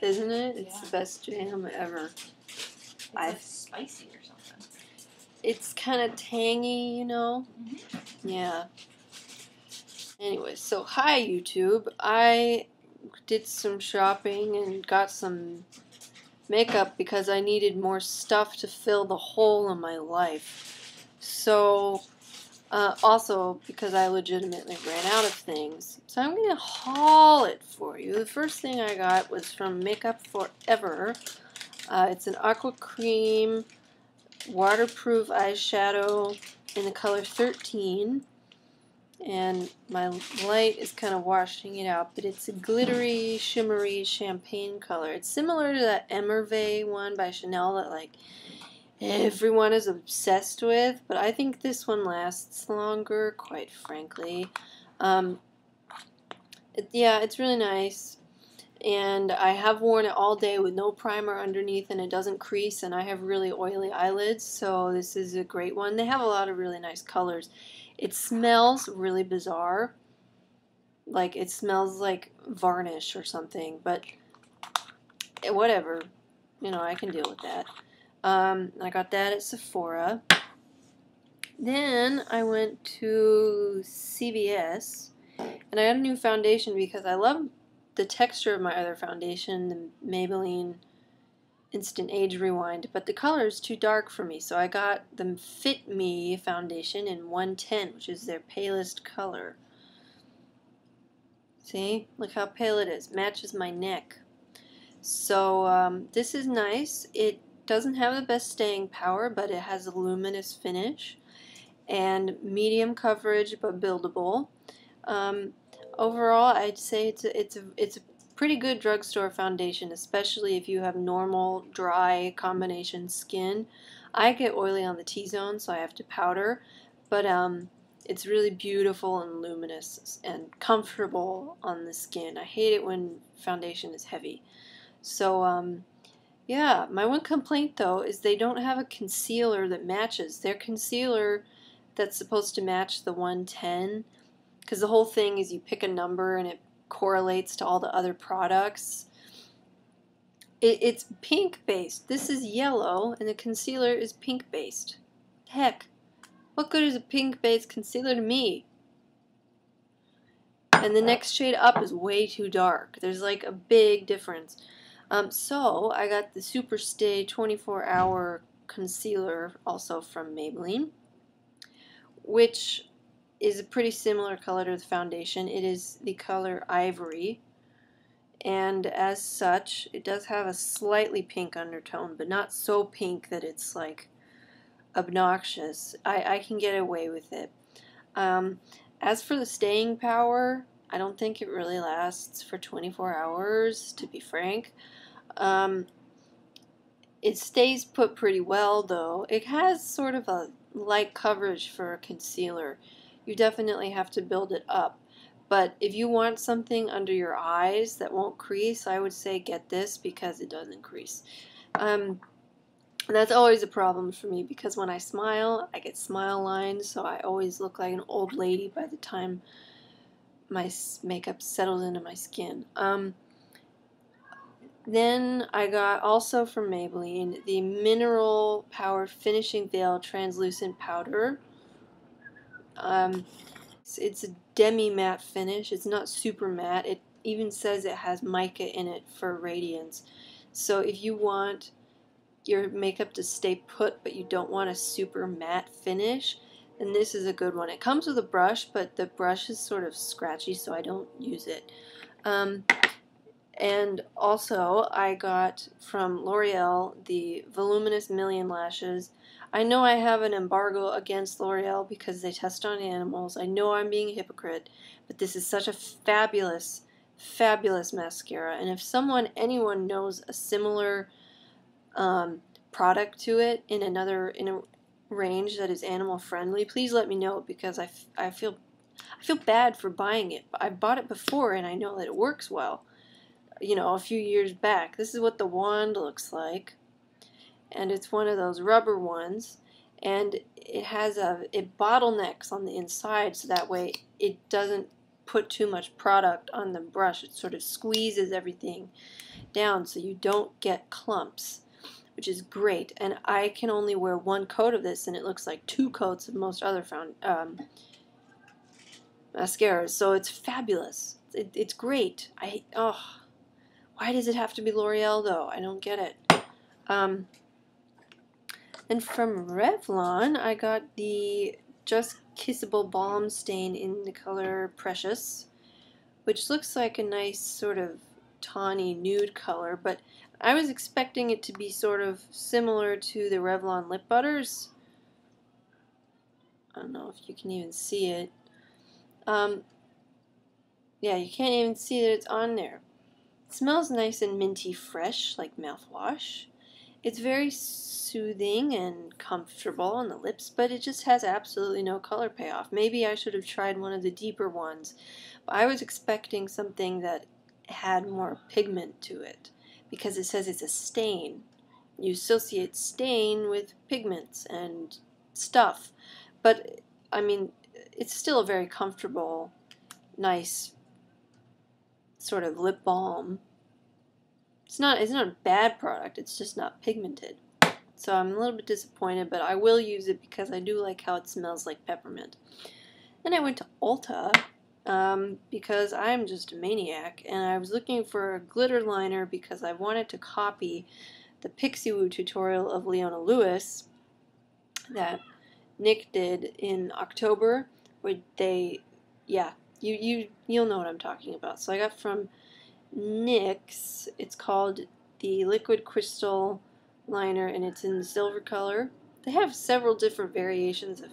Isn't it? It's the best jam ever. It's like spicy or something. It's kind of tangy, you know? Mm-hmm. Yeah. Anyway, so hi YouTube. I did some shopping and got some makeup because I needed more stuff to fill the hole in my life. So, also because I legitimately ran out of things. So I'm going to haul it for you. The first thing I got was from Makeup Forever. It's an aqua cream waterproof eyeshadow in the color 13. And my light is kind of washing it out, but it's a glittery, shimmery champagne color. It's similar to that Emerveille one by Chanel that like everyone is obsessed with, but I think this one lasts longer, quite frankly. Yeah, it's really nice, and I have worn it all day with no primer underneath, and it doesn't crease, and I have really oily eyelids, so this is a great one. They have a lot of really nice colors. It smells really bizarre. Like, it smells like varnish or something, but whatever. You know, I can deal with that. I got that at Sephora. Then I went to CVS, and I got a new foundation because I love the texture of my other foundation, the Maybelline Instant Age Rewind, but the color is too dark for me, so I got the Fit Me foundation in 110, which is their palest color. See? Look how pale it is. Matches my neck. So this is nice. It doesn't have the best staying power, but it has a luminous finish and medium coverage but buildable. Overall, I'd say it's a pretty good drugstore foundation, especially if you have normal dry combination skin. I get oily on the T-zone, so I have to powder, but it's really beautiful and luminous and comfortable on the skin. I hate it when foundation is heavy. So yeah, my one complaint though is they don't have a concealer that matches. Their concealer that's supposed to match the 110, because the whole thing is you pick a number and it correlates to all the other products. It's pink based. This is yellow and the concealer is pink based. Heck, what good is a pink based concealer to me? And the next shade up is way too dark. There's like a big difference. So I got the Super Stay 24-hour concealer also from Maybelline, which is a pretty similar color to the foundation. It is the color Ivory, and as such it does have a slightly pink undertone, but not so pink that it's like obnoxious. I can get away with it. As for the staying power, I don't think it really lasts for 24 hours, to be frank. It stays put pretty well though. It has sort of a light coverage for a concealer. You definitely have to build it up. But if you want something under your eyes that won't crease, I would say get this because it doesn't crease. That's always a problem for me because when I smile, I get smile lines, so I always look like an old lady by the time my makeup settles into my skin. Then I got also from Maybelline the Mineral Power Finishing Veil Translucent Powder. It's a demi-matte finish. It's not super matte. It even says it has mica in it for radiance. So if you want your makeup to stay put but you don't want a super matte finish, then this is a good one. It comes with a brush, but the brush is sort of scratchy, so I don't use it. And also I got from L'Oreal the Voluminous Million Lashes. I know I have an embargo against L'Oreal because they test on animals. I know I'm being a hypocrite, but this is such a fabulous, fabulous mascara. And if anyone knows a similar product to it in a range that is animal friendly, please let me know, because I feel bad for buying it. I bought it before and I know that it works well. You know, a few years back. This is what the wand looks like, and it's one of those rubber ones, and it has it bottlenecks on the inside, so that way it doesn't put too much product on the brush. It sort of squeezes everything down so you don't get clumps, which is great. And I can only wear one coat of this, and it looks like 2 coats of most other mascaras. So it's fabulous. It's great. Why does it have to be L'Oreal though? I don't get it. And from Revlon, I got the Just Kissable Balm Stain in the color Precious, which looks like a nice sort of tawny nude color, but I was expecting it to be sort of similar to the Revlon lip butters. I don't know if you can even see it. Yeah, you can't even see that it's on there. It smells nice and minty fresh, like mouthwash. It's very soothing and comfortable on the lips, but it just has absolutely no color payoff. Maybe I should have tried one of the deeper ones. But I was expecting something that had more pigment to it, because it says it's a stain. You associate stain with pigments and stuff. But, I mean, it's still a very comfortable, nice sort of lip balm. It's not a bad product, it's just not pigmented. So I'm a little bit disappointed, but I will use it because I do like how it smells like peppermint. Then I went to Ulta because I'm just a maniac, and I was looking for a glitter liner because I wanted to copy the Pixie Woo tutorial of Leona Lewis that Nick did in October, where you'll know what I'm talking about. So I got from NYX, it's called the Liquid Crystal Liner, and it's in the silver color. They have several different variations of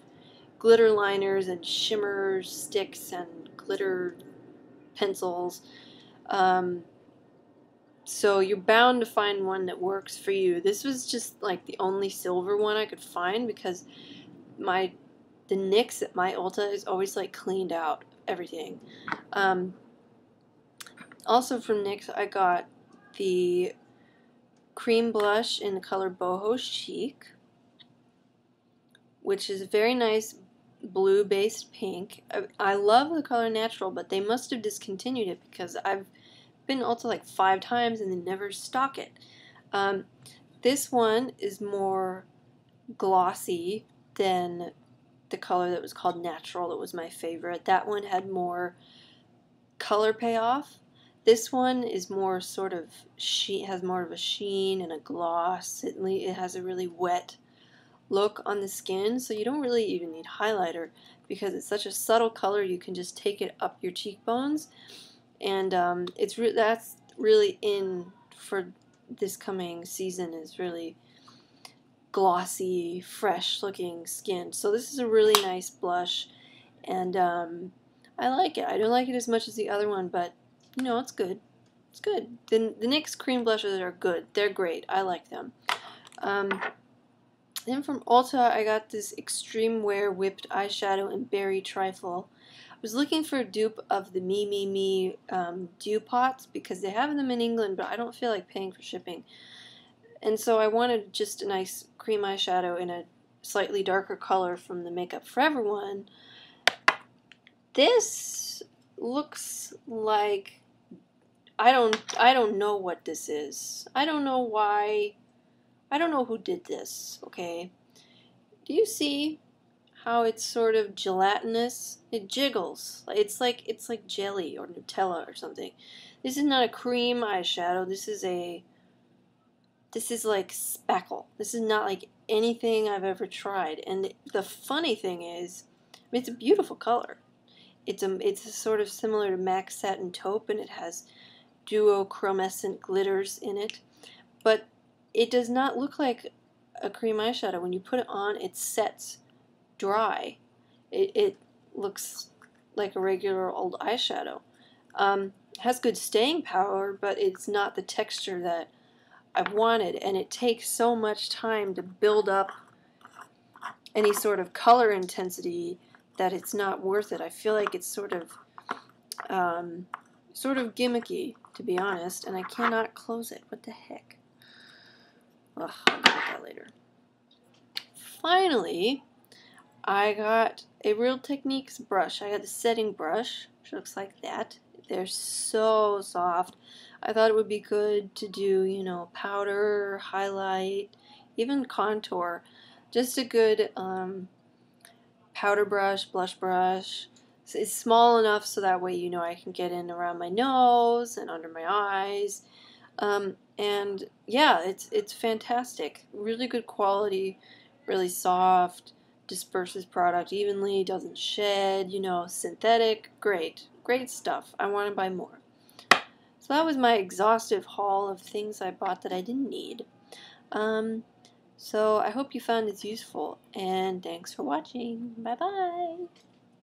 glitter liners and shimmer sticks and glitter pencils. So you're bound to find one that works for you. This was just like the only silver one I could find because the NYX at my Ulta is always like cleaned out everything. Also from NYX, I got the cream blush in the color Boho Chic, which is a very nice blue-based pink. I love the color Natural, but they must have discontinued it because I've been to Ulta like 5 times and they never stock it. This one is more glossy than the color that was called Natural, that was my favorite. That one had more color payoff. This one is more sort of has more of a sheen and a gloss. It has a really wet look on the skin, so you don't really even need highlighter because it's such a subtle color. You can just take it up your cheekbones, and that's really in for this coming season, is really glossy, fresh looking skin. So this is a really nice blush, and I like it. I don't like it as much as the other one, but you know, it's good. It's good. The NYX cream blushes are good. They're great. I like them. Then from Ulta, I got this Extreme Wear Whipped Eyeshadow in Berry Trifle. I was looking for a dupe of the Me Dew Pots because they have them in England, but I don't feel like paying for shipping. And so I wanted just a nice cream eyeshadow in a slightly darker color from the Makeup Forever one. This looks like, I don't know what this is. I don't know why. I don't know who did this, okay? Do you see how it's sort of gelatinous? It jiggles. It's like jelly or Nutella or something. This is not a cream eyeshadow. This is like spackle. This is not like anything I've ever tried. And the funny thing is, I mean, it's a beautiful color. It's sort of similar to MAC Satin Taupe, and it has duochromescent glitters in it, but it does not look like a cream eyeshadow. When you put it on, it sets dry. It looks like a regular old eyeshadow. It has good staying power, but it's not the texture that I wanted, and it takes so much time to build up any sort of color intensity that it's not worth it. I feel like it's sort of gimmicky, to be honest, and I cannot close it. What the heck? Ugh, I'll get that later. Finally, I got a Real Techniques brush. I got the setting brush, which looks like that. They're so soft. I thought it would be good to do, you know, powder, highlight, even contour. Just a good powder brush, blush brush. It's small enough so that way, you know, I can get in around my nose and under my eyes. And yeah, it's fantastic. Really good quality, really soft, disperses product evenly, doesn't shed, you know, synthetic. Great. Great stuff. I want to buy more. So that was my exhaustive haul of things I bought that I didn't need. So I hope you found this useful, and thanks for watching. Bye-bye.